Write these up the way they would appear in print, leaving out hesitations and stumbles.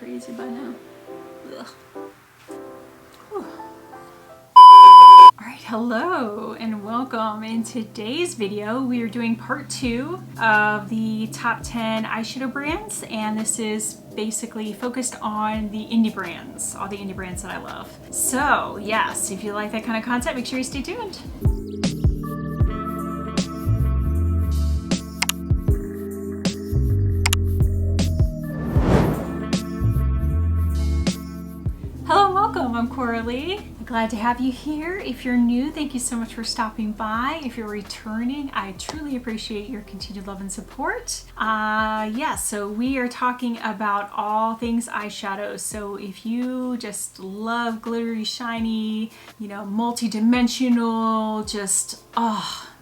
crazy by now. Ugh. Alright, hello and welcome. In today's video, we are doing part 2 of the top 10 eyeshadow brands, and this is basically focused on the indie brands, all the indie brands that I love. So yes, if you like that kind of content, make sure you stay tuned. Hello, welcome. I'm Coralie. Glad to have you here. If you're new, thank you so much for stopping by. If you're returning, I truly appreciate your continued love and support. So we are talking about all things eyeshadows. So if you just love glittery, shiny, multi-dimensional, just,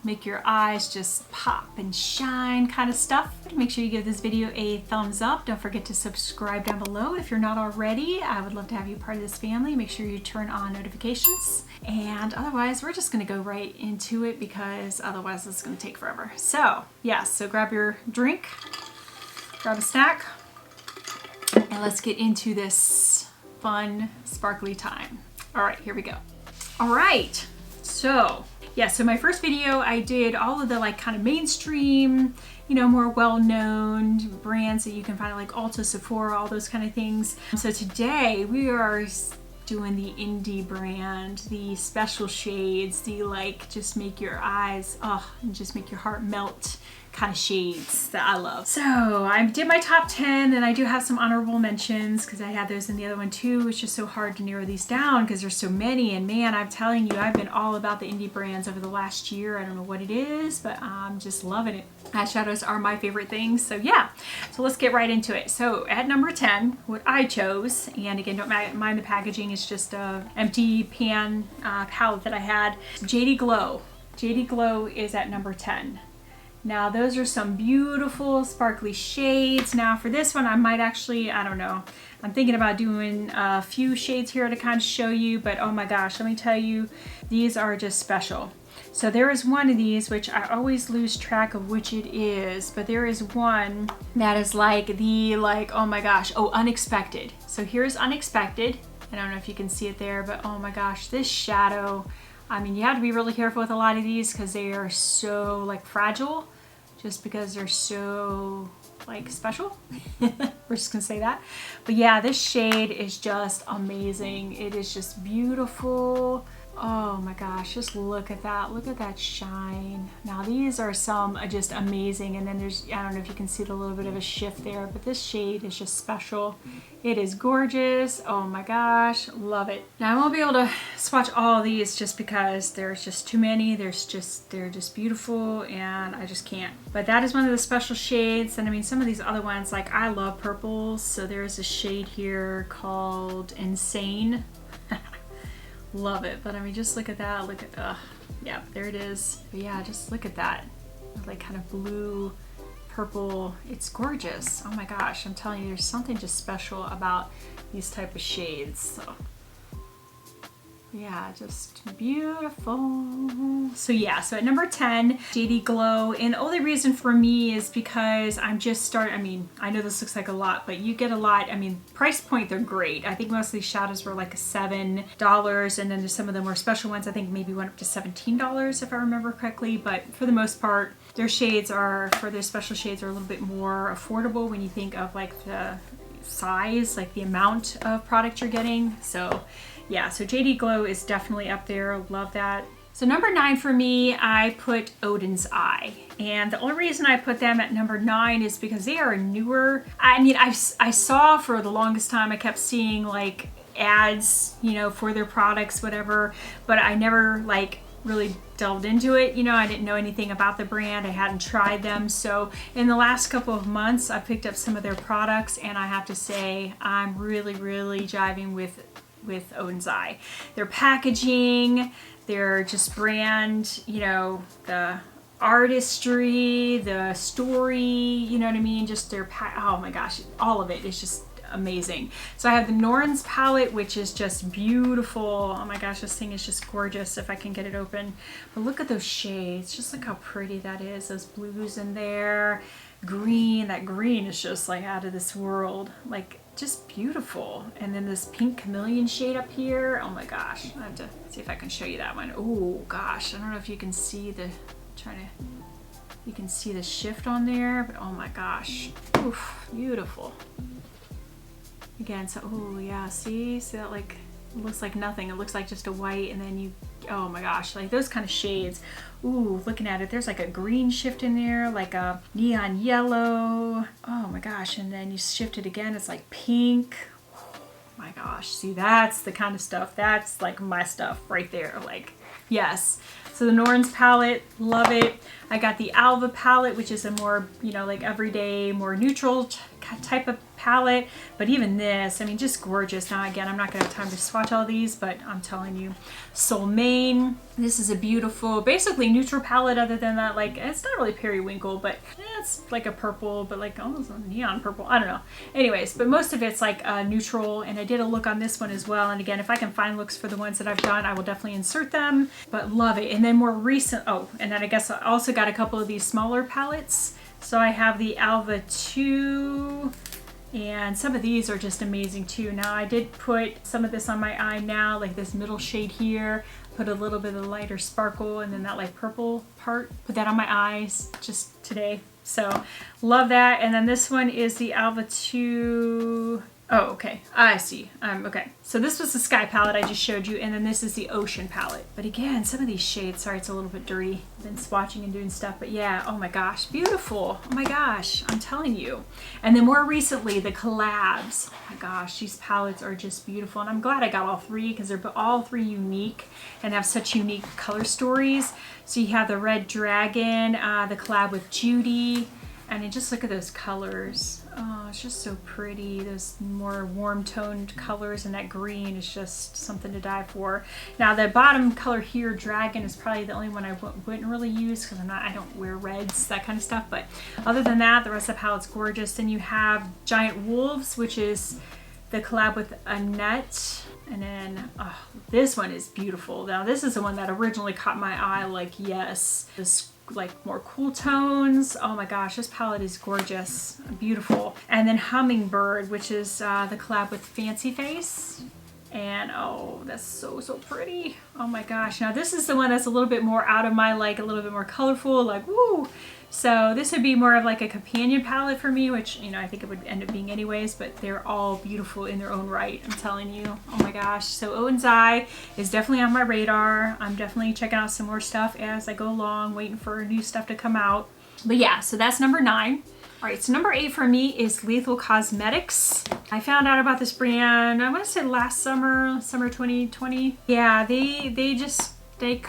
make your eyes just pop and shine kind of stuff, make sure you give this video a thumbs up. Don't forget to subscribe down below if you're not already. I would love to have you part of this family. Make sure you turn on notifications. And otherwise, we're just gonna go right into it because otherwise it's gonna take forever. So yes, so grab your drink, grab a snack, and let's get into this fun, sparkly time. All right, here we go. All right, so my first video, I did all of the kind of mainstream, more well-known brands that you can find like Ulta, Sephora, all those kind of things. So today we are doing the indie brand, the special shades, the just make your eyes, and just make your heart melt kind of shades that I love. So I did my top 10, and I do have some honorable mentions because I had those in the other one too. It's just so hard to narrow these down because there's so many, and man, I'm telling you, I've been all about the indie brands over the last year. I don't know what it is, but I'm just loving it. Eyeshadows are my favorite things, so yeah. So let's get right into it. So at number 10, what I chose, and again, don't mind the packaging, it's just a empty pan palette that I had. JD Glow. JD Glow is at number 10. Now those are some beautiful sparkly shades. Now for this one, I might actually, I don't know, I'm thinking about doing a few shades here to kind of show you, but oh my gosh, let me tell you, these are just special. So there is one of these, which I always lose track of which it is, but there is one that is oh my gosh, Unexpected. So here's Unexpected. I don't know if you can see it there, but oh my gosh, this shadow, I mean, you have to be really careful with a lot of these because they are so fragile, just because they're so special. We're just gonna say that. But yeah, this shade is just amazing. It is just beautiful. Oh my gosh, just look at that. Look at that shine. Now these are some just amazing, and then there's, I don't know if you can see the little bit of a shift there, but this shade is just special. It is gorgeous. Oh my gosh, love it. Now I won't be able to swatch all of these just because there's just too many. They're just beautiful, and I just can't. But that is one of the special shades, and I mean some of these other ones, I love purples, so there's a shade here called N-Sane. Love it, but I mean, just look at that. Look at, yeah, there it is. But yeah, just look at that, kind of blue, purple. It's gorgeous. Oh my gosh, I'm telling you, there's something just special about these type of shades. So yeah, just beautiful. So yeah, so at number 10, JD Glow. And the only reason for me is because I'm just starting, I mean, I know this looks like a lot, but you get a lot. I mean, price point, they're great. I think most of these shadows were $7, and then there's some of them were special ones. I think maybe went up to $17 if I remember correctly, but for the most part, their shades are, for their special shades, are a little bit more affordable when you think of the size, the amount of product you're getting. So yeah, so JD Glow is definitely up there. Love that. So number 9 for me, I put Oden's Eye. And the only reason I put them at number 9 is because they are newer. I mean, I saw for the longest time, I kept seeing ads, for their products, whatever, but I never really delved into it. I didn't know anything about the brand. I hadn't tried them. So in the last couple of months, I picked up some of their products, and I have to say, I'm really, really jiving with Oden's Eye. Their packaging, their just brand, the artistry, the story, you know what I mean? Just their, oh my gosh, all of it is just amazing. So I have the Norns palette, which is just beautiful. Oh my gosh, this thing is just gorgeous if I can get it open. But look at those shades. Just look how pretty that is. Those blues in there. green. That green is just like out of this world. Like just beautiful. And then this pink chameleon shade up here. Oh my gosh. I have to see if I can show you that one. Oh gosh. I don't know if you can see the, you can see the shift on there, but oh my gosh. Oof, beautiful. Again, so, oh yeah, see that like, it looks like nothing. It looks like just a white, and then you, oh my gosh, like those kind of shades. Ooh, looking at it, there's like a green shift in there, like a neon yellow. Oh my gosh, and then you shift it again, it's like pink. Oh my gosh, see, that's the kind of stuff, that's like my stuff right there, like, yes. So the Norns palette, love it. I got the Alva palette, which is a more, you know, like everyday, more neutral type of palette. But even this, I mean, just gorgeous. Now, again, I'm not going to have time to swatch all these, but I'm telling you. Solmane, this is a beautiful, basically neutral palette other than that, like, it's not really periwinkle, but it's like a purple, but like almost a neon purple. I don't know. Anyways, but most of it's like neutral, and I did a look on this one as well. And again, if I can find looks for the ones that I've done, I will definitely insert them, but love it. And then more recent, oh, and then I guess I also got a couple of these smaller palettes. So I have the Alva 2, and some of these are just amazing too. Now I did put some of this on my eye now, like this middle shade here, put a little bit of lighter sparkle, and then that like purple part, put that on my eyes just today. So love that. And then this one is the Alva 2. Oh, okay. I see. Okay. So this was the Sky palette I just showed you, and then this is the Ocean palette. But again, some of these shades, sorry, it's a little bit dirty. I've been swatching and doing stuff, but yeah, oh my gosh, beautiful. Oh my gosh, I'm telling you. And then more recently, the collabs. Oh my gosh, these palettes are just beautiful. And I'm glad I got all three, because they're all three unique and have such unique color stories. So you have the Red Dragon, the collab with Judy, and then just look at those colors. Oh, it's just so pretty. Those more warm toned colors, and that green is just something to die for. Now the bottom color here, Dragon, is probably the only one I wouldn't really use, because I don't wear reds, that kind of stuff. But other than that, the rest of the palette's gorgeous. Then you have Giant Wolves, which is the collab with Annette. And then this one is beautiful. Now this is the one that originally caught my eye, like, yes, this like more cool tones. Oh my gosh, this palette is gorgeous, beautiful. And then Hummingbird, which is the collab with Fancy Face. And oh, that's so pretty. Oh my gosh. Now this is the one that's a little bit more out of my, like, a little bit more colorful, like, woo. So this would be more of like a companion palette for me, which, you know, I think it would end up being anyways, but they're all beautiful in their own right, I'm telling you. Oh my gosh. So Oden's Eye is definitely on my radar. I'm definitely checking out some more stuff as I go along, waiting for new stuff to come out. But yeah, so that's number 9. All right, so number 8 for me is Lethal Cosmetics. I found out about this brand, I want to say last summer 2020. Yeah, they just got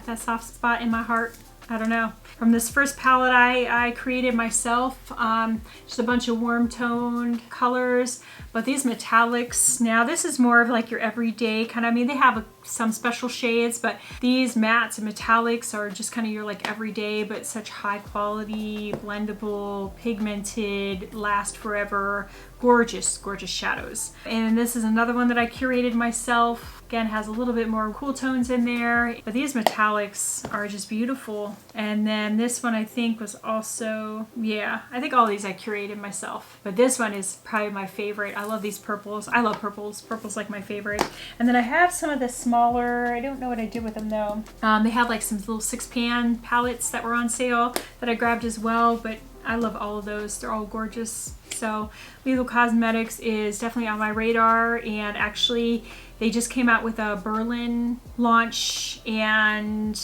that soft spot in my heart. I don't know. From this first palette I created myself, just a bunch of warm toned colors, but these metallics, now this is more of like your everyday kind of, I mean, they have some special shades, but these mattes and metallics are just kind of your like everyday, but such high quality, blendable, pigmented, last forever, gorgeous shadows. And this is another one that I curated myself. Again, has a little bit more cool tones in there, but these metallics are just beautiful. And then this one I think was also, yeah, I think all these I curated myself, but this one is probably my favorite. I love these purples. I love purples. Purple's like my favorite. And then I have some of the smaller, I don't know what I did with them though. They had like some little 6-pan palettes that were on sale that I grabbed as well, but I love all of those. They're all gorgeous. So Lethal Cosmetics is definitely on my radar, and actually they just came out with a Berlin launch, and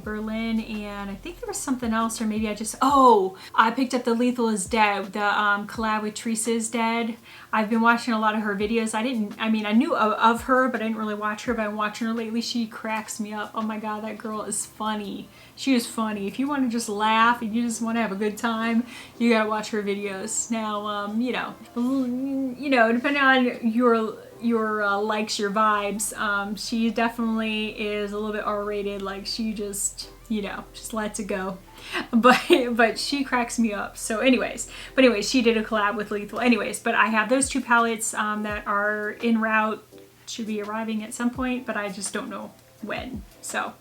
Berlin, and I think there was something else, or maybe I picked up the Lethal is Dead, the collab with Teresa is Dead. I've been watching a lot of her videos. I knew of her, but I didn't really watch her, but I'm watching her lately. She cracks me up. Oh my god, that girl is funny. She is funny. If you want to just laugh and you just want to have a good time, you gotta watch her videos. Now, you know, depending on your likes, your vibes, she definitely is a little bit R-rated. Like, she just, you know, just lets it go, but she cracks me up. So anyways, she did a collab with Lethal. Anyways, but I have those 2 palettes that are en route, should be arriving at some point, but I just don't know when. So,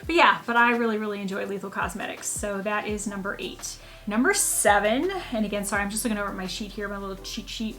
but yeah, but I really enjoy Lethal Cosmetics. So that is number 8. Number 7, and again, sorry, I'm just looking over at my sheet here, my little cheat sheet.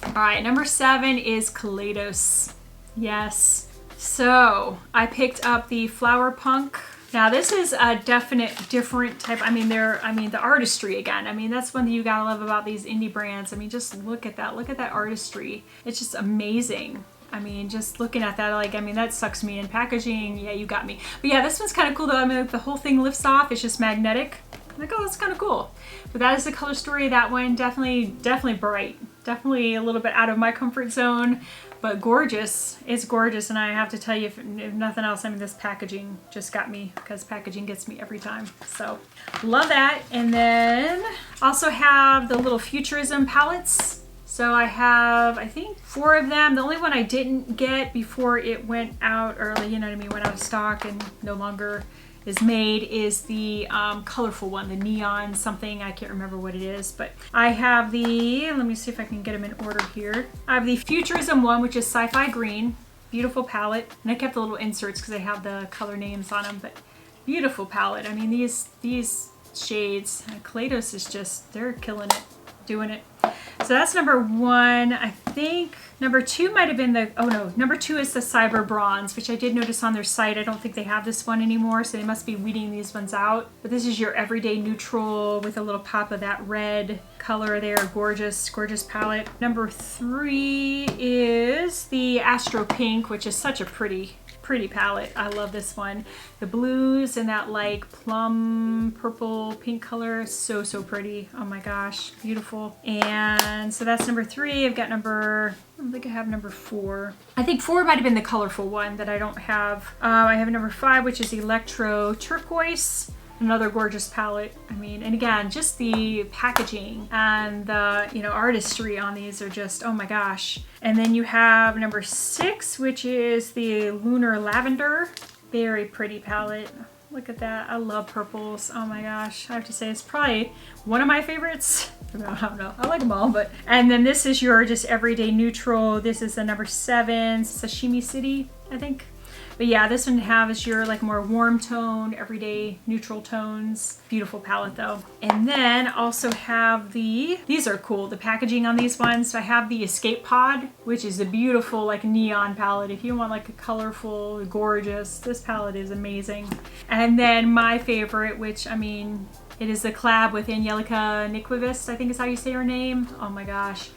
All right, number 7 is Kaleidos. Yes. So I picked up the Flower Punk. Now this is a definite different type. I mean, the artistry again. I mean, that's one thing you gotta love about these indie brands. I mean, just look at that. Look at that artistry. It's just amazing. I mean, just looking at that, like, I mean, that sucks me in. Packaging, yeah, you got me. But yeah, this one's kind of cool though. I mean, like, the whole thing lifts off. It's just magnetic. I'm like, oh, that's kind of cool. But that is the color story of that one. Definitely bright. Definitely a little bit out of my comfort zone, but gorgeous. It's gorgeous, and I have to tell you, if nothing else, I mean, this packaging just got me, because packaging gets me every time. So love that. And then also have the little Futurism palettes. So I have, I think, 4 of them. The only one I didn't get before it went out early, you know what I mean, went out of stock and no longer is made, is the colorful one, the neon something. I can't remember what it is, but I have the, let me see if I can get them in order here. I have the Futurism one, which is Sci-Fi Green. Beautiful palette. And I kept the little inserts because they have the color names on them, but beautiful palette. I mean, these shades, Kaleidos is just, they're killing it, doing it. So that's number 1. I think number 2 might have been the, oh no, number 2 is the Cyber Bronze, which I did notice on their site. I don't think they have this one anymore, so they must be weeding these ones out. But this is your everyday neutral with a little pop of that red color there. Gorgeous, gorgeous palette. Number 3 is the Astro Pink, which is such a pretty palette. I love this one. The blues and that like plum purple pink color, so pretty. Oh my gosh, beautiful. And so that's number 3. I've got number, I don't think I have number 4. I think 4 might have been the colorful one that I don't have. I have number 5, which is Electro Turquoise. Another gorgeous palette. I mean, and again, just the packaging and the, you know, artistry on these are just, oh my gosh. And then you have number 6, which is the Lunar Lavender. Very pretty palette. Look at that. I love purples. Oh my gosh. I have to say, it's probably one of my favorites. I don't know. I like them all, but. And then this is your just everyday neutral. This is the number 7, Sashimi City, I think. But yeah, this one has your like more warm tone, everyday neutral tones. Beautiful palette though. And then also have these are cool, the packaging on these ones. So I have the Escape Pod, which is a beautiful like neon palette. If you want like a colorful, gorgeous, this palette is amazing. And then my favorite, which I mean, it is the collab with Angelica Nyquist, I think is how you say her name. Oh my gosh.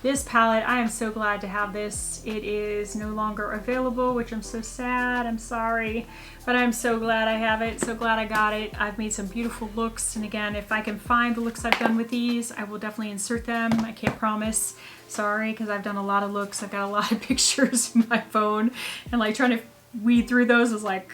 This palette, I am so glad to have this. It is no longer available, which I'm so sad. I'm sorry, but I'm so glad I have it. So glad I got it. I've made some beautiful looks. And again, if I can find the looks I've done with these, I will definitely insert them. I can't promise. Sorry, because I've done a lot of looks. I've got a lot of pictures in my phone, and like trying to weed through those is like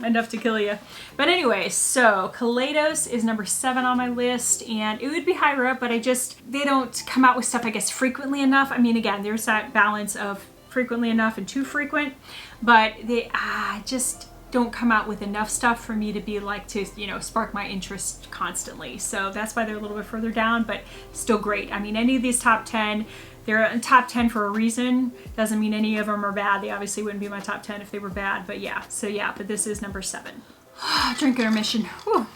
enough to kill you. But anyway, so Kaleidos is number 7 on my list, and it would be higher up, but they don't come out with stuff, I guess, frequently enough. I mean, again, there's that balance of frequently enough and too frequent, but they just don't come out with enough stuff for me to be like to, you know, spark my interest constantly. So that's why they're a little bit further down, but still great. I mean, any of these top 10, they're in top 10 for a reason. Doesn't mean any of them are bad. They obviously wouldn't be my top 10 if they were bad, but yeah. So yeah, but this is number 7. Drink intermission. Whew.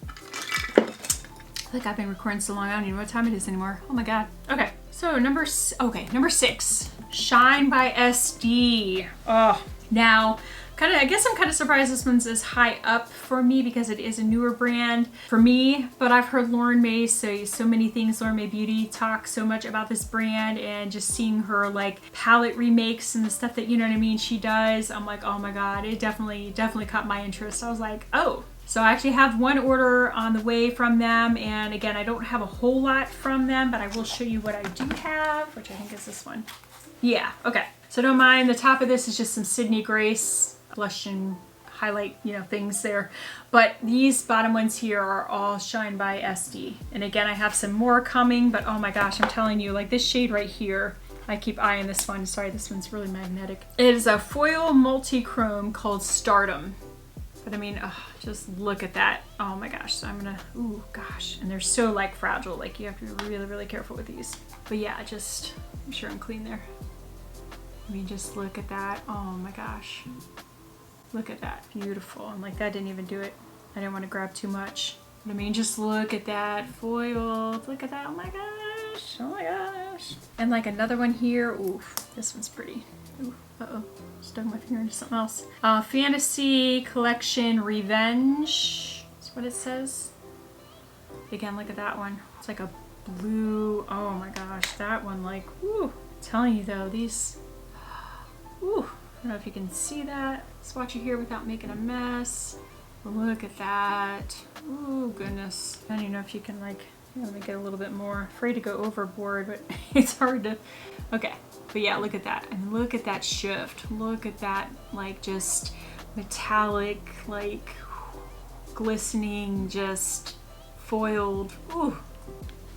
I feel like I've been recording so long, I don't even know what time it is anymore. Oh my God. Okay, so number 6, Shine by SD. Oh, now, I guess I'm kind of surprised this one's as high up for me because it is a newer brand for me, but I've heard Lauren May say so many things, Lauren May Beauty talk so much about this brand, and just seeing her like palette remakes and the stuff that, you know what I mean, she does, I'm like, oh my God, it definitely caught my interest. I was like, oh. So I actually have one order on the way from them, and again, I don't have a whole lot from them, but I will show you what I do have, which I think is this one. Yeah, okay. So don't mind, the top of this is just some Sydney Grace blush and highlight, you know, things there. But these bottom ones here are all Shine by SD. And again, I have some more coming, but oh my gosh, I'm telling you, like this shade right here, I keep eyeing this one. Sorry, this one's really magnetic. It is a foil multi-chrome called Stardom. But I mean, just look at that. Oh my gosh. So I'm gonna, ooh, gosh. And they're so like fragile. Like you have to be really careful with these. But yeah, just, I'm sure I'm clean there. I mean, just look at that. Oh my gosh. Look at that, beautiful. I'm like, that didn't even do it. I didn't want to grab too much. But I mean, just look at that foiled. Look at that, oh my gosh, oh my gosh. And like another one here, ooh, this one's pretty. Ooh, uh-oh, stuck my finger into something else. Fantasy Collection Revenge, that's what it says. Again, look at that one. It's like a blue, oh my gosh, that one, like, woo. I'm telling you though, these, woo. I don't know if you can see that. Swatch it here without making a mess. Look at that. Oh goodness. I don't even know if you can like, let me get a little bit more. Afraid to go overboard, but it's hard to, okay. But yeah, look at that. And look at that shift. Look at that, like just metallic, like glistening, just foiled. Ooh,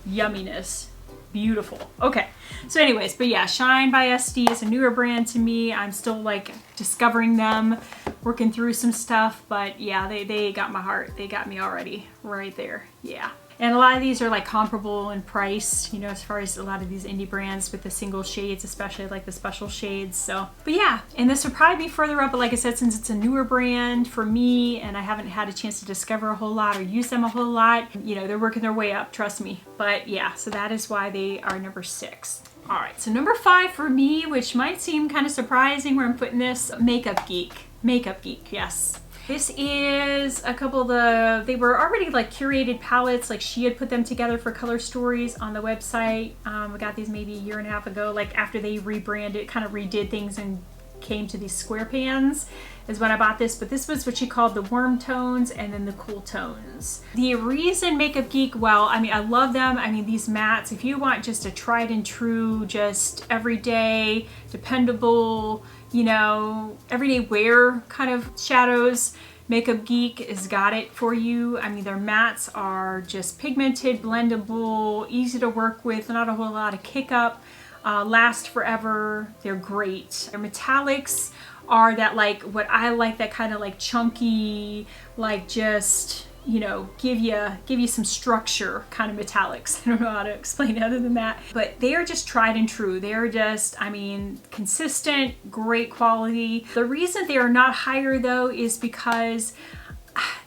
yumminess. Beautiful. Okay. So anyways, but yeah, Shine by SD is a newer brand to me. I'm still like discovering them, working through some stuff, but yeah, they got my heart. They got me already right there. Yeah. And a lot of these are like comparable in price, you know, as far as a lot of these indie brands with the single shades, especially like the special shades. So, but yeah, and this would probably be further up, but like I said, since it's a newer brand for me and I haven't had a chance to discover a whole lot or use them a whole lot, you know, they're working their way up, trust me. But yeah, so that is why they are number 6. All right, so number 5 for me, which might seem kind of surprising where I'm putting this, Makeup Geek. Makeup Geek, yes. This is a couple of they were already like curated palettes, like she had put them together for Color Stories on the website. I got these maybe a year and a half ago, like after they rebranded, kind of redid things and came to these square pans is when I bought this, but this was what she called the warm tones and then the cool tones. The reason Makeup Geek, well, I mean, I love them. I mean, these mattes, if you want just a tried and true, just everyday, dependable, you know, everyday wear kind of shadows, Makeup Geek has got it for you. I mean, their mattes are just pigmented, blendable, easy to work with, not a whole lot of kick up, last forever. They're great. Their metallics are that like, what I like, that kind of like chunky, like just, you know, give you some structure kind of metallics. I don't know how to explain it other than that, but they are just tried and true. They're just, I mean, consistent, great quality. The reason they are not higher though is because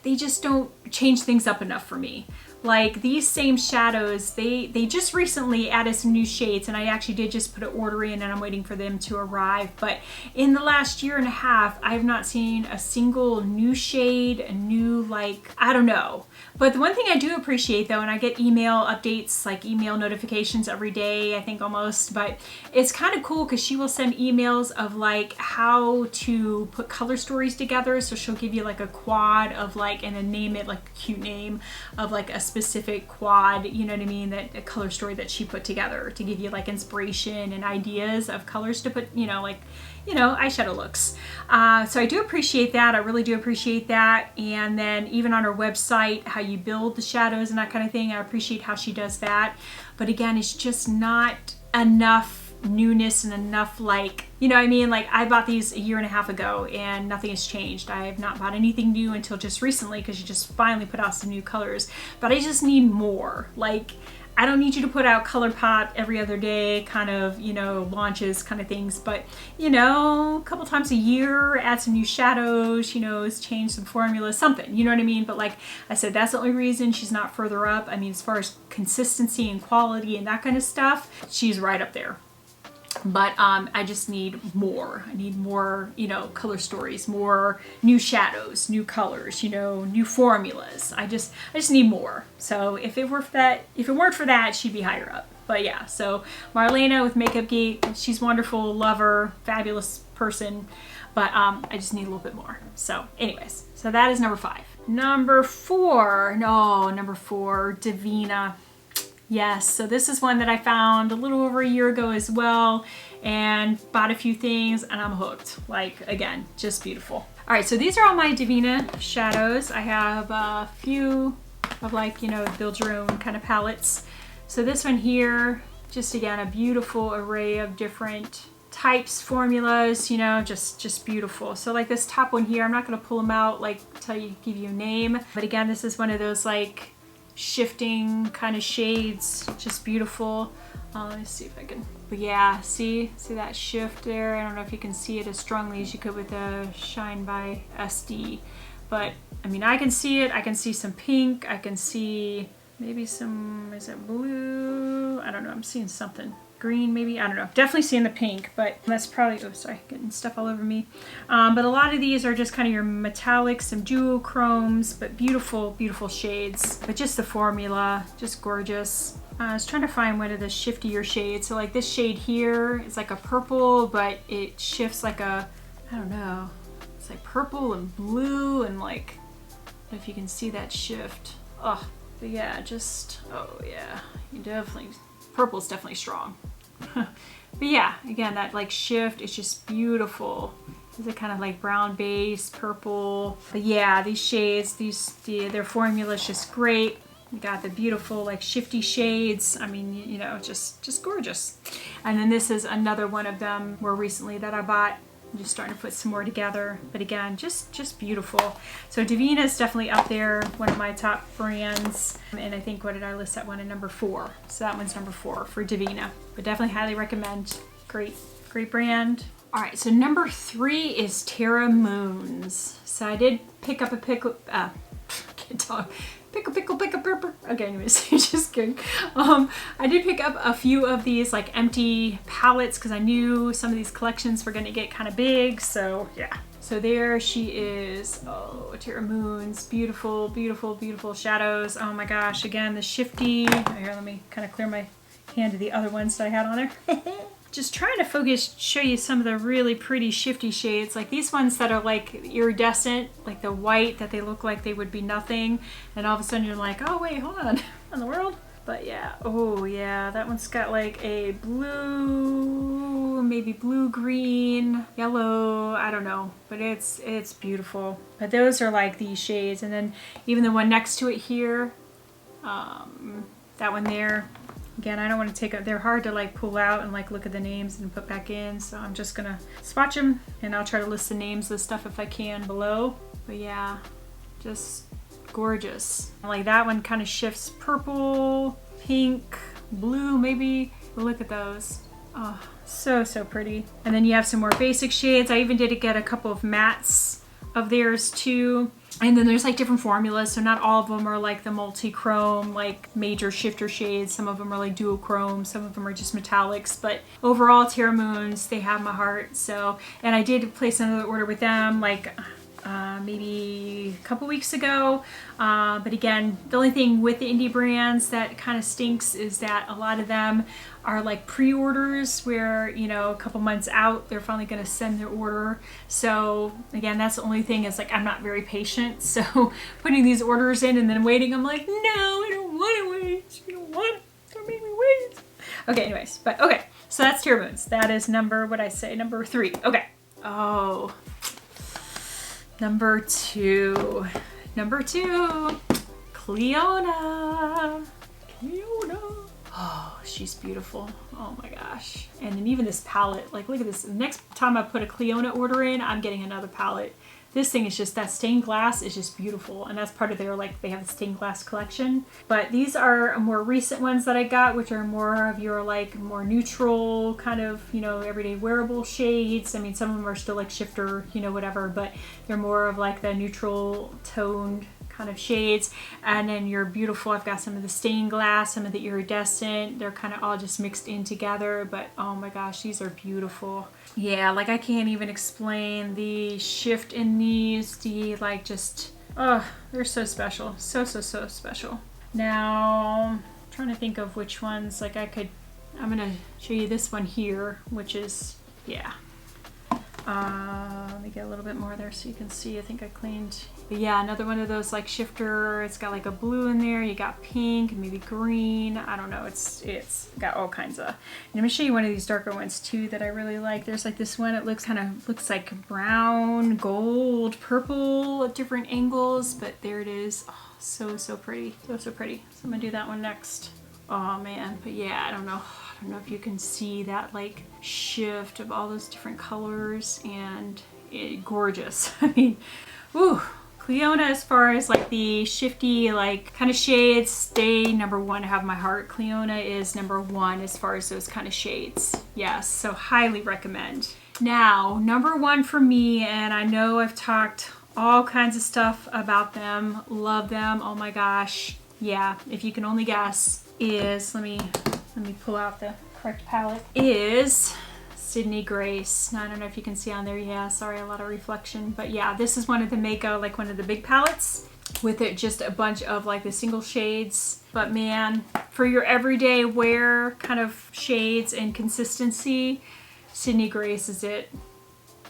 they just don't change things up enough for me. Like these same shadows, they just recently added some new shades, and I actually did just put an order in and I'm waiting for them to arrive. But in the last year and a half, I have not seen a single new shade, a new, like, I don't know. But the one thing I do appreciate though, and I get email updates, like email notifications every day, I think almost, but it's kind of cool because she will send emails of like how to put color stories together. So she'll give you like a quad of like, and then name it like a cute name of like a specific quad, you know what I mean, that a color story that she put together to give you like inspiration and ideas of colors to put, you know, like, you know, eyeshadow looks. So I do appreciate that. I really do appreciate that. And then even on her website, how you build the shadows and that kind of thing, I appreciate how she does that. But again, it's just not enough newness and enough, like, you know what I mean? Like I bought these a year and a half ago and nothing has changed. I have not bought anything new until just recently because you just finally put out some new colors. But I just need more. Like, I don't need you to put out ColourPop every other day kind of, you know, launches kind of things, but, you know, a couple times a year, add some new shadows, you know, change some formulas, something, you know what I mean? But like I said, that's the only reason she's not further up. I mean, as far as consistency and quality and that kind of stuff, she's right up there. But I just need more. I need more, you know, color stories, more new shadows, new colors, you know, new formulas. I just need more. So if it weren't for that, she'd be higher up. But yeah, so Marlena with Makeup Geek, she's wonderful, love her, fabulous person. But I just need a little bit more. So anyways, so that is number 5. Number 4, Devinah. Yes, so this is one that I found a little over a year ago as well and bought a few things and I'm hooked. Like, again, just beautiful. All right, so these are all my Devinah shadows. I have a few of like, you know, build your own kind of palettes. So this one here, just again, a beautiful array of different types, formulas, you know, just beautiful. So like this top one here, I'm not gonna pull them out, like give you a name. But again, this is one of those like shifting kind of shades, just beautiful. Let me see if I can, but yeah, see that shift there? I don't know if you can see it as strongly as you could with the Shine by SD, but I mean, I can see it. I can see some pink. I can see maybe some, is it blue? I don't know. I'm seeing something. Green maybe, I don't know. Definitely seeing the pink, but that's probably, oh sorry, getting stuff all over me. But a lot of these are just kind of your metallics, some duochromes, but beautiful, beautiful shades. But just the formula, just gorgeous. I was trying to find one of the shiftier shades. So like this shade here is like a purple, but it shifts like a, I don't know. It's like purple and blue and like, if you can see that shift. Oh, but yeah, just, oh yeah, you definitely, purple's definitely strong. But yeah, again, that like shift is just beautiful. Is it kind of like brown base, purple? But yeah, these shades, their formula is just great. We got the beautiful like shifty shades. I mean, you know, just gorgeous. And then this is another one of them more recently that I bought. I'm just starting to put some more together, but again, just beautiful. So Devinah is definitely up there, one of my top brands. And I think, what did I list that one at number 4? So that one's number 4 for Devinah, but definitely highly recommend. Great brand. All right, so number 3 is Terra Moons. So I did pick up a can't talk. Pickle. Okay, anyways, just kidding. I did pick up a few of these like empty palettes because I knew some of these collections were going to get kind of big. So yeah. So there she is. Oh, Terra Moons. Beautiful, beautiful, beautiful shadows. Oh my gosh. Again, the shifty. Here, let me kind of clear my hand to the other ones that I had on there. Just trying to focus, show you some of the really pretty shifty shades, like these ones that are like iridescent, like the white that they look like they would be nothing, and all of a sudden you're like, oh wait, hold on, in the world? But yeah, oh yeah, that one's got like a blue, maybe blue, green, yellow, I don't know, but it's beautiful. But those are like these shades, and then even the one next to it here, that one there. Again, I don't want to take up, they're hard to like pull out and like look at the names and put back in. So I'm just gonna swatch them and I'll try to list the names of the stuff if I can below. But yeah, just gorgeous. Like that one kind of shifts purple, pink, blue maybe. But look at those. Oh, so pretty. And then you have some more basic shades. I even did get a couple of mattes of theirs too. And then there's like different formulas, so not all of them are like the multi-chrome, like major shifter shades. Some of them are like duochrome, some of them are just metallics. But overall, Terra Moons, they have my heart. So, and I did place another order with them like maybe a couple weeks ago. But again, the only thing with the indie brands that kind of stinks is that a lot of them are like pre-orders where, you know, a couple months out, they're finally going to send their order. So again, that's the only thing is like, I'm not very patient. So putting these orders in and then waiting, I'm like, no, I don't want to wait. You don't want it. Don't make me wait. Okay, anyways, but okay. So that's Terra Moons. That is number, what'd I say? Number 3. Okay. Oh, number 2. Number 2, Clionadh. Oh, she's beautiful. Oh my gosh. And then even this palette, like look at this. Next time I put a Clionadh order in, I'm getting another palette. This thing is just, that stained glass is just beautiful. And that's part of their, like, they have a stained glass collection. But these are more recent ones that I got, which are more of your like more neutral kind of, you know, everyday wearable shades. I mean, some of them are still like shifter, you know, whatever, but they're more of like the neutral toned kind of shades. And then you're beautiful. I've got some of the stained glass, some of the iridescent. They're kind of all just mixed in together, but oh my gosh, these are beautiful. Yeah, like I can't even explain the shift in these. The like just, oh, they're so special. So special. Now, I'm trying to think of which ones, like I'm gonna show you this one here, which is, yeah. Let me get a little bit more there so you can see. I think I cleaned. But yeah, another one of those like shifter. It's got like a blue in there. You got pink, maybe green. I don't know. It's got all kinds of. And I'm gonna show you one of these darker ones too that I really like. There's like this one. It looks like brown, gold, purple at different angles. But there it is. Oh, so pretty. So pretty. So I'm gonna do that one next. Oh man. But yeah, I don't know if you can see that like shift of all those different colors, and gorgeous. I mean, ooh, Clionadh, as far as like the shifty like kind of shades, they number one have my heart. Clionadh is number one as far as those kind of shades. Yes, so highly recommend. Now, number one for me, and I know I've talked all kinds of stuff about them, love them, oh my gosh. Yeah, if you can only guess, is, let me pull out the correct palette, is Sydney Grace. Now, I don't know if you can see on there. Yeah, sorry, a lot of reflection. But yeah, this is one of the Mako, like one of the big palettes with it just a bunch of like the single shades. But man, for your everyday wear kind of shades and consistency, Sydney Grace is it.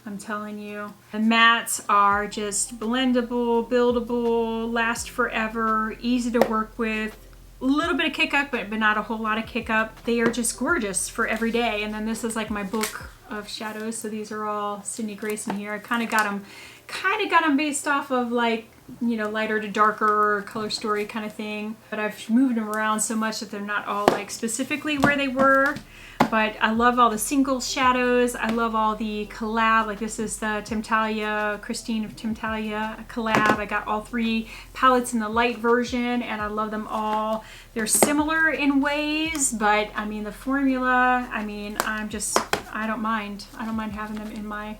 I'm telling you. The mattes are just blendable, buildable, last forever, easy to work with. A little bit of kick up, but not a whole lot of kick up. They are just gorgeous for every day. And then this is like my book of shadows. So these are all Sydney Grace in here. I kind of got them based off of like, you know, lighter to darker color story kind of thing. But I've moved them around so much that they're not all like specifically where they were. But I love all the single shadows. I love all the collab. Like this is the Temptalia, Christine of Temptalia collab. I got all three palettes in the light version and I love them all. They're similar in ways, but I mean the formula, I mean, I don't mind. I don't mind having them in my...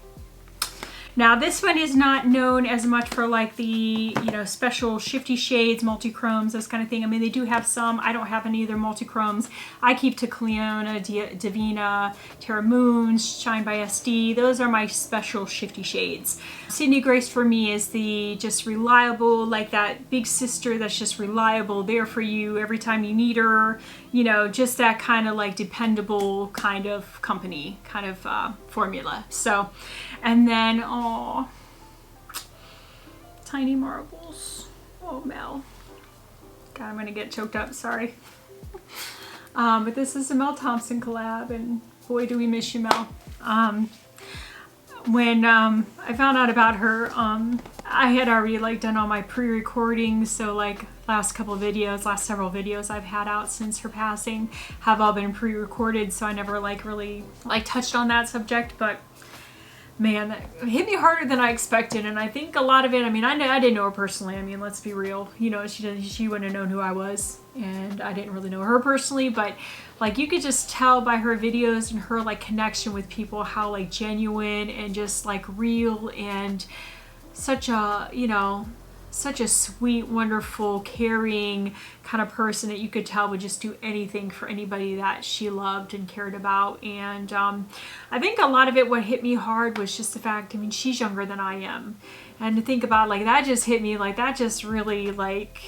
Now this one is not known as much for like the, you know, special shifty shades, multichromes, those kind of thing. I mean, they do have some. I don't have any of their multichromes. I keep to Clionadh, Devinah, Terra Moons, Shine by SD. Those are my special shifty shades. Sydney Grace for me is the just reliable, like that big sister that's just reliable, there for you every time you need her. You know, just that kind of like dependable kind of company, kind of formula. So, and then, oh, Tiny Marbles. Oh, Mel. God, I'm gonna get choked up, sorry. But this is a Mel Thompson collab, and boy, do we miss you, Mel. When I found out about her, I had already like done all my pre-recordings, so like last several videos I've had out since her passing have all been pre-recorded, so I never like really like touched on that subject. But man, that hit me harder than I expected, and I think a lot of it, I mean, I didn't know her personally. I mean, let's be real, you know, she wouldn't have known who I was, and I didn't really know her personally, but like you could just tell by her videos and her like connection with people how like genuine and just like real and such a, you know, such a sweet, wonderful, caring kind of person that you could tell would just do anything for anybody that she loved and cared about. And I think a lot of it, what hit me hard was just the fact, I mean, she's younger than I am. And to think about like that just hit me, like that just really like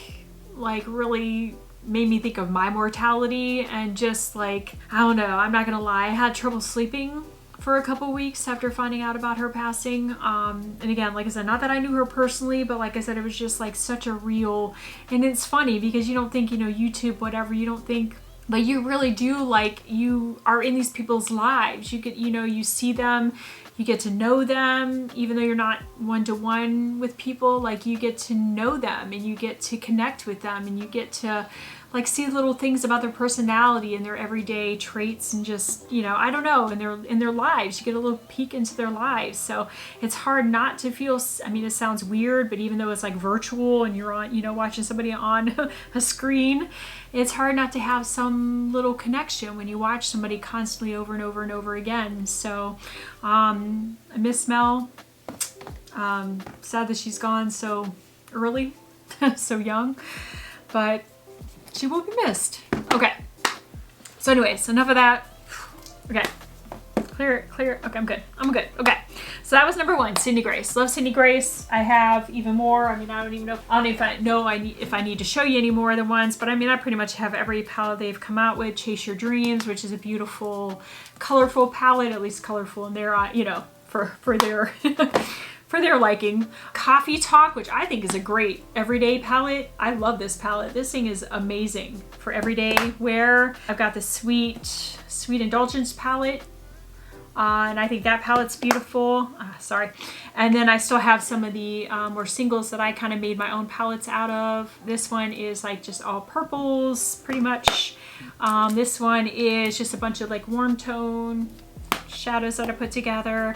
really made me think of my mortality. And just like, I don't know, I'm not gonna lie, I had trouble sleeping for a couple weeks after finding out about her passing. And again, like I said, not that I knew her personally, but like I said, it was just like such a real, and it's funny because you don't think, you know, YouTube, whatever, you don't think, but you really do, like you are in these people's lives. You get, you know, you see them, you get to know them, even though you're not one-to-one with people, like you get to know them and you get to connect with them and you get to like see little things about their personality and their everyday traits and just, you know, I don't know, in their lives. You get a little peek into their lives. So it's hard not to feel, I mean, it sounds weird, but even though it's like virtual and you're on, you know, watching somebody on a screen, it's hard not to have some little connection when you watch somebody constantly over and over and over again. So I miss Mel. Sad that she's gone so early, so young, but she will be missed. Okay. So anyways, enough of that. Okay. Clear. Okay, I'm good. Okay. So that was number one, Sydney Grace. Love Sydney Grace. I have even more. I mean, I don't even know if I need to show you any more of the ones, but I mean, I pretty much have every palette they've come out with. Chase Your Dreams, which is a beautiful, colorful palette, at least colorful in their, you know, for their for their liking. Coffee Talk, which I think is a great everyday palette. I love this palette. This thing is amazing for everyday wear. I've got the Sweet Indulgence palette. And I think that palette's beautiful. Sorry. And then I still have some of the more singles that I kind of made my own palettes out of. This one is like just all purples, pretty much. This one is just a bunch of like warm tone shadows that I put together.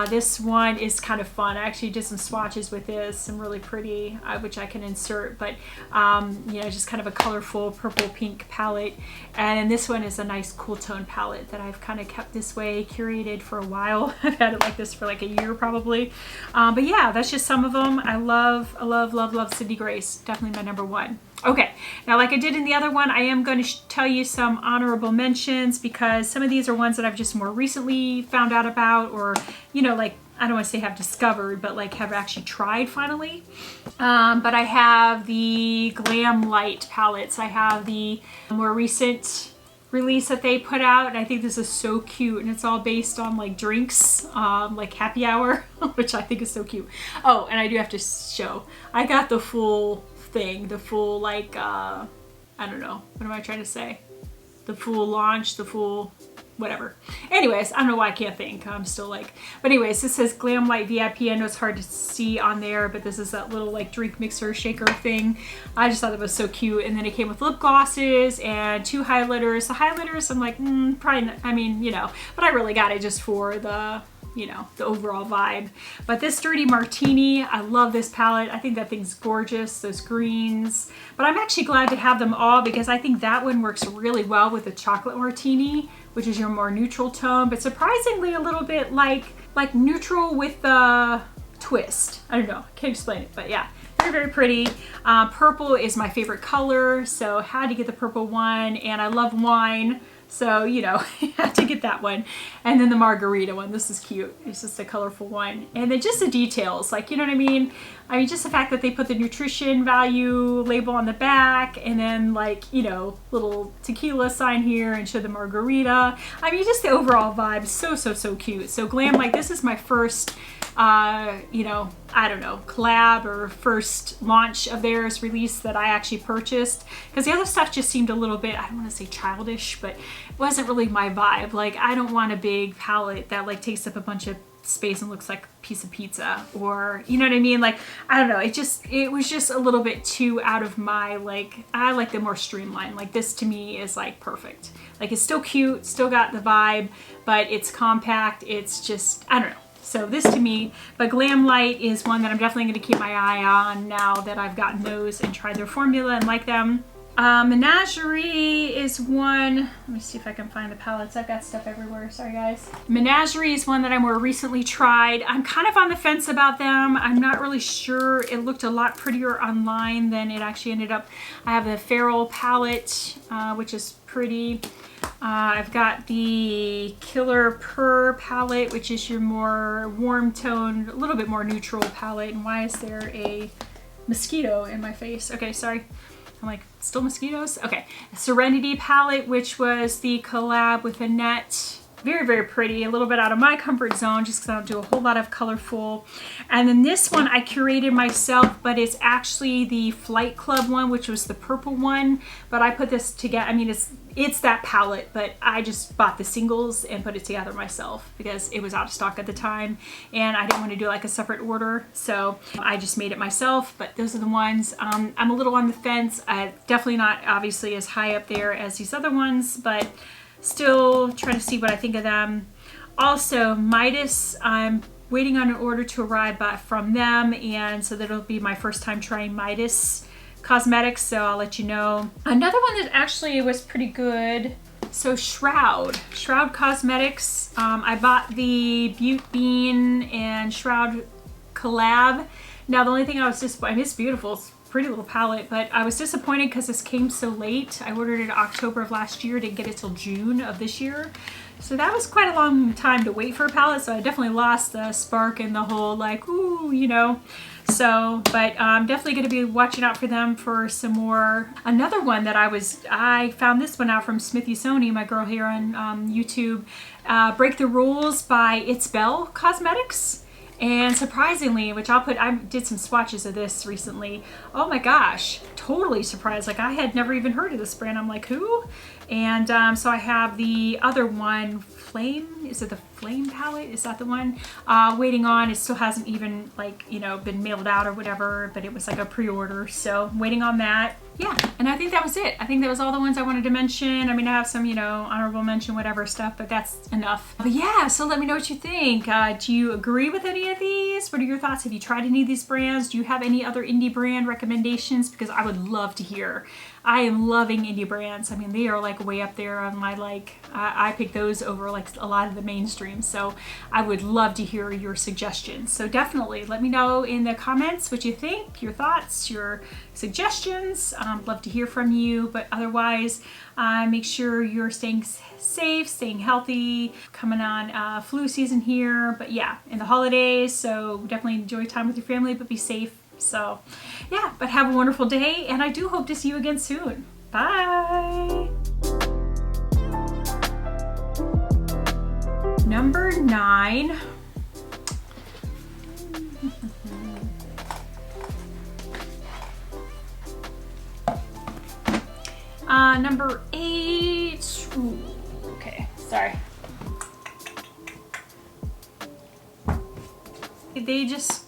This one is kind of fun. I actually did some swatches with this, some really pretty, which I can insert, but you know, just kind of a colorful purple pink palette. And this one is a nice cool tone palette that I've kind of kept this way, curated for a while. I've had it like this for like a year probably. But yeah, that's just some of them. I love Cindy Grace. Definitely my number one. Okay, now like I did in the other one, I am going to tell you some honorable mentions because some of these are ones that I've just more recently found out about, or, you know, like, I don't want to say have discovered, but like have actually tried finally. But I have the Glamlite palettes. I have the more recent release that they put out, and I think this is so cute, and it's all based on like drinks, like happy hour, which I think is so cute. Oh, and I do have to show, I got the full thing, the full like I don't know, what am I trying to say, the full launch, the full whatever. Anyways, I don't know why I can't think. I'm still like, but anyways, this says Glamlite VIP. I know it's hard to see on there, but this is that little like drink mixer shaker thing. I just thought it was so cute. And then it came with lip glosses and 2 highlighters. The highlighters, I'm like, probably not, I mean, you know, but I really got it just for the, you know, the overall vibe. But this Dirty Martini, I love this palette. I think that thing's gorgeous, those greens. But I'm actually glad to have them all because I think that one works really well with the Chocolate Martini, which is your more neutral tone, but surprisingly a little bit like neutral with the twist. I don't know, I can't explain it, but yeah, very pretty. Purple is my favorite color, so had to get the purple one, and I love wine. So, you know, had to get that one. And then the Margarita one, this is cute. It's just a colorful one. And then just the details, like, you know what I mean? I mean, just the fact that they put the nutrition value label on the back, and then like, you know, little tequila sign here, and show the Margarita. I mean, just the overall vibe, so cute. So Glamlite, this is my first, you know, I don't know, collab or first launch of theirs release that I actually purchased, because the other stuff just seemed a little bit, I don't want to say childish, but it wasn't really my vibe. Like, I don't want a big palette that like takes up a bunch of space and looks like a piece of pizza, or you know what I mean? Like, I don't know, it was just a little bit too out of my, like, I like the more streamlined. Like, this to me is like perfect. Like, it's still cute, still got the vibe, but it's compact. It's just, I don't know. So this to me, but Glamlite is one that I'm definitely going to keep my eye on now that I've gotten those and tried their formula and like them. Menagerie is one, let me see if I can find the palettes. I've got stuff everywhere, sorry guys. Menagerie is one that I more recently tried. I'm kind of on the fence about them. I'm not really sure. It looked a lot prettier online than it actually ended up. I have the Feral palette, which is pretty. I've got the Killer Purr palette, which is your more warm toned, a little bit more neutral palette. And why is there a mosquito in my face? Okay, sorry. I'm like, still mosquitoes? Okay. Serenity palette, which was the collab with Annette. Very pretty. A little bit out of my comfort zone just because I don't do a whole lot of colorful. And then this one I curated myself, but it's actually the Flight Club one, which was the purple one. But I put this together. I mean, it's that palette, but I just bought the singles and put it together myself because it was out of stock at the time, and I didn't want to do like a separate order, so I just made it myself. But those are the ones. I'm a little on the fence. Definitely not obviously as high up there as these other ones, but still trying to see what I think of them. Also, Midas, I'm waiting on an order to arrive from them, and so that'll be my first time trying Midas Cosmetics, so I'll let you know. Another one that actually was pretty good, so Shroud Cosmetics. I bought the Butte Bean and Shroud collab. Now the only thing I was disappointed, I mean, it's beautiful, it's a pretty little palette, but I was disappointed because this came so late. I ordered it in October of last year, didn't get it till June of this year. So that was quite a long time to wait for a palette, so I definitely lost the spark and the whole like, ooh, you know. So, but I'm definitely going to be watching out for them for some more. Another one that I found this one out from Smithy Sony, my girl here on YouTube, Break the Rules by It's Belle Cosmetics. And surprisingly, which I did some swatches of this recently. Oh my gosh, totally surprised. Like, I had never even heard of this brand. I'm like, who? And so I have the other one, Flame. Is it the Flame palette? Is that the one? Waiting on. It still hasn't even like, you know, been mailed out or whatever, but it was like a pre-order. So waiting on that. Yeah, and I think that was it. I think that was all the ones I wanted to mention. I mean, I have some, you know, honorable mention, whatever stuff, but that's enough. But yeah, so let me know what you think. Do you agree with any of these? What are your thoughts? Have you tried any of these brands? Do you have any other indie brand recommendations? Because I would love to hear. I am loving indie brands. I mean, they are like way up there on my like, I pick those over like a lot of the mainstream. So I would love to hear your suggestions. So definitely let me know in the comments what you think, your thoughts, your suggestions. Love to hear from you, but otherwise make sure you're staying safe, staying healthy, coming on flu season here, but yeah, in the holidays, so definitely enjoy time with your family, but be safe. So yeah, but have a wonderful day, and I do hope to see you again soon. Bye. Number 9. Number 8. Ooh, okay, sorry. They just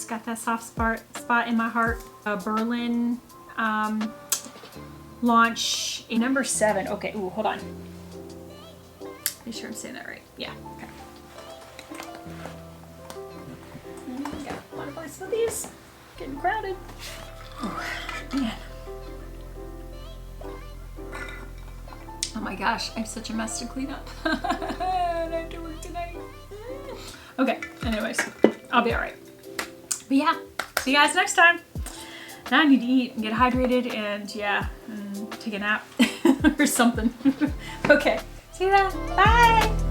got that soft spot in my heart. Berlin launch in number 7. Okay, ooh, hold on. Make sure I'm saying that right. Yeah, okay. Got a lot of places with these. Getting crowded. Oh, man. Oh my gosh, I have such a mess to clean up. I have to work tonight. Okay, anyways, I'll be all right. But yeah, see you guys next time. Now I need to eat and get hydrated and yeah, and take a nap or something. Okay, see you then. Bye.